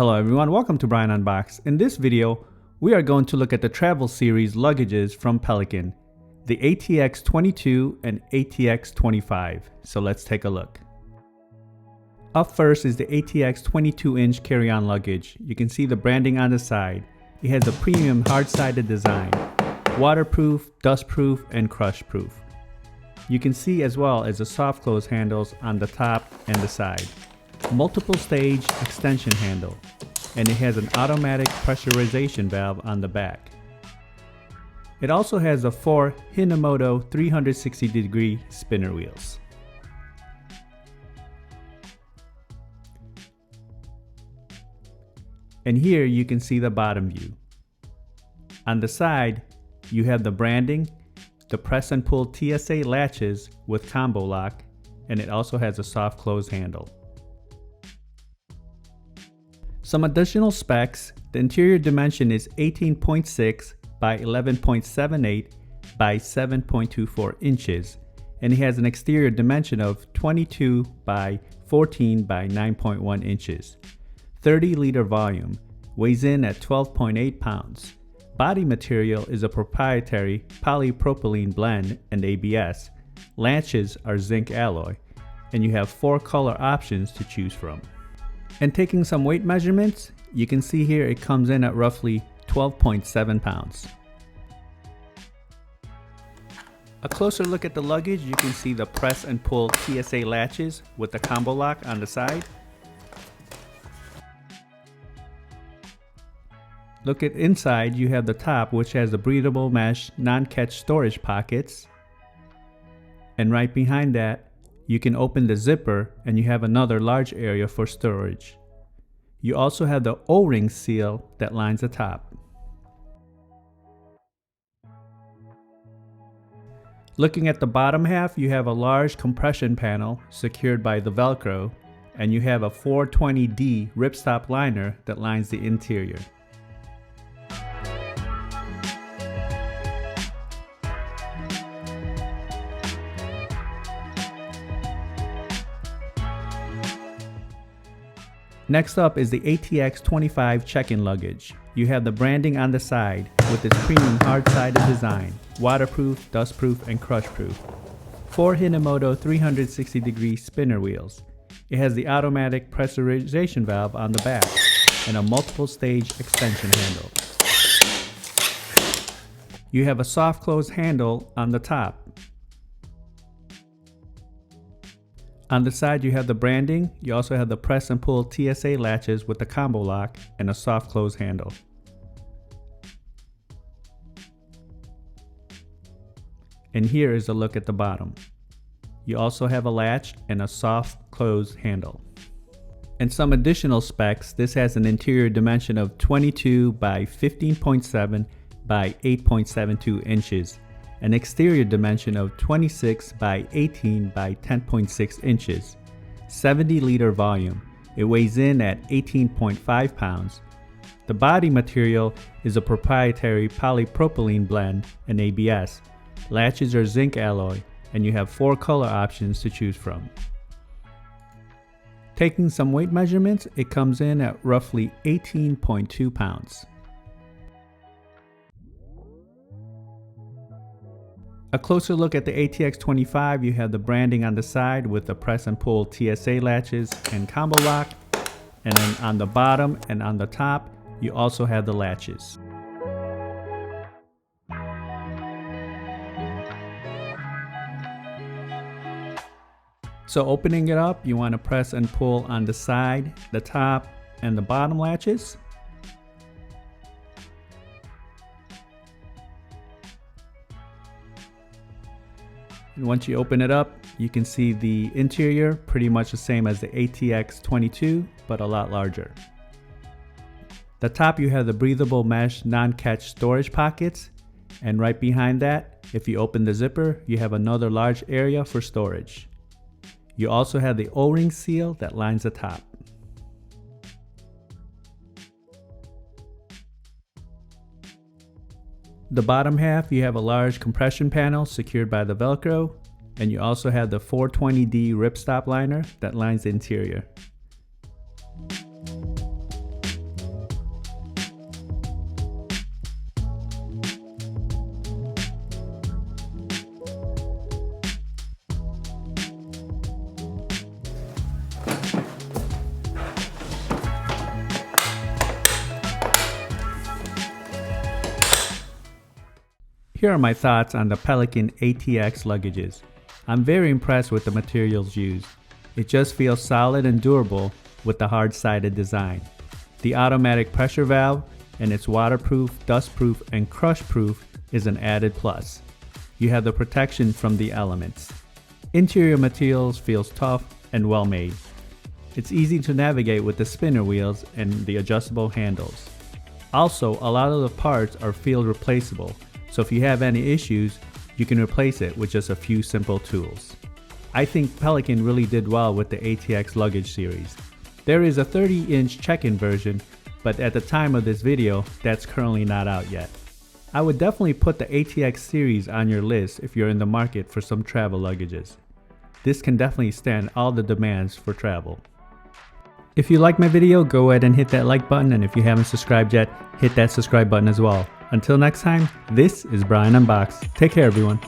Hello everyone, welcome to Brian Unboxed. In this video, we are going to look at the travel series luggages from Pelican, the ATX 22 and ATX 25. So let's take a look. Up first is the ATX 22-inch carry-on luggage. You can see the branding on the side. It has a premium hard-sided design, waterproof, dustproof, and crush-proof. You can see as well as the soft close handles on the top and the side. Multiple stage extension handle, and it has an automatic pressurization valve on the back. It also has the 4 Hinomoto 360-degree spinner wheels. And here you can see the bottom view. On the side, you have the branding, the press and pull TSA latches with combo lock, and it also has a soft close handle. Some additional specs: the interior dimension is 18.6 by 11.78 by 7.24 inches, and it has an exterior dimension of 22 by 14 by 9.1 inches. 30-liter volume, weighs in at 12.8 pounds. Body material is a proprietary polypropylene blend and ABS. Latches are zinc alloy, and you have 4 color options to choose from. And taking some weight measurements, you can see here it comes in at roughly 12.7 pounds. A closer look at the luggage, you can see the press and pull TSA latches with the combo lock on the side. Look at inside, you have the top, which has the breathable mesh non-catch storage pockets. And right behind that, you can open the zipper and you have another large area for storage. You also have the O-ring seal that lines the top. Looking at the bottom half, you have a large compression panel secured by the Velcro, and you have a 420D ripstop liner that lines the interior. Next up is the ATX 25 check-in luggage. You have the branding on the side with its premium hard-sided design, waterproof, dustproof, and crushproof. 4 Hinomoto 360-degree spinner wheels. It has the automatic pressurization valve on the back and a multiple stage extension handle. You have a soft close handle on the top. On the side you have the branding. You also have the press and pull TSA latches with the combo lock and a soft close handle. And here is a look at the bottom. You also have a latch and a soft close handle. And some additional specs: this has an interior dimension of 22 by 15.7 by 8.72 inches. An exterior dimension of 26 by 18 by 10.6 inches. 70-liter volume. It weighs in at 18.5 pounds. The body material is a proprietary polypropylene blend and ABS. Latches are zinc alloy, and you have 4 color options to choose from. Taking some weight measurements, it comes in at roughly 18.2 pounds. A closer look at the ATX 25, you have the branding on the side with the press and pull TSA latches and combo lock. And then on the bottom and on the top, you also have the latches. So opening it up, you want to press and pull on the side, the top, and the bottom latches. And once you open it up, you can see the interior pretty much the same as the ATX 22, but a lot larger. The top, you have the breathable mesh non-catch storage pockets, and right behind that, if you open the zipper, you have another large area for storage. You also have the O-ring seal that lines the top. The bottom half, you have a large compression panel secured by the Velcro, and you also have the 420D ripstop liner that lines the interior. Here are my thoughts on the Pelican ATX luggages. I'm very impressed with the materials used. It just feels solid and durable with the hard-sided design. The automatic pressure valve and its waterproof, dustproof, and crush-proof is an added plus. You have the protection from the elements. Interior materials feels tough and well made. It's easy to navigate with the spinner wheels and the adjustable handles. Also, a lot of the parts are field replaceable, so if you have any issues, you can replace it with just a few simple tools. I think Pelican really did well with the ATX luggage series. There is a 30-inch check-in version, but at the time of this video, that's currently not out yet. I would definitely put the ATX series on your list if you're in the market for some travel luggages. This can definitely stand all the demands for travel. If you like my video, go ahead and hit that like button, and if you haven't subscribed yet, hit that subscribe button as well. Until next time, this is Brian Unboxed. Take care, everyone.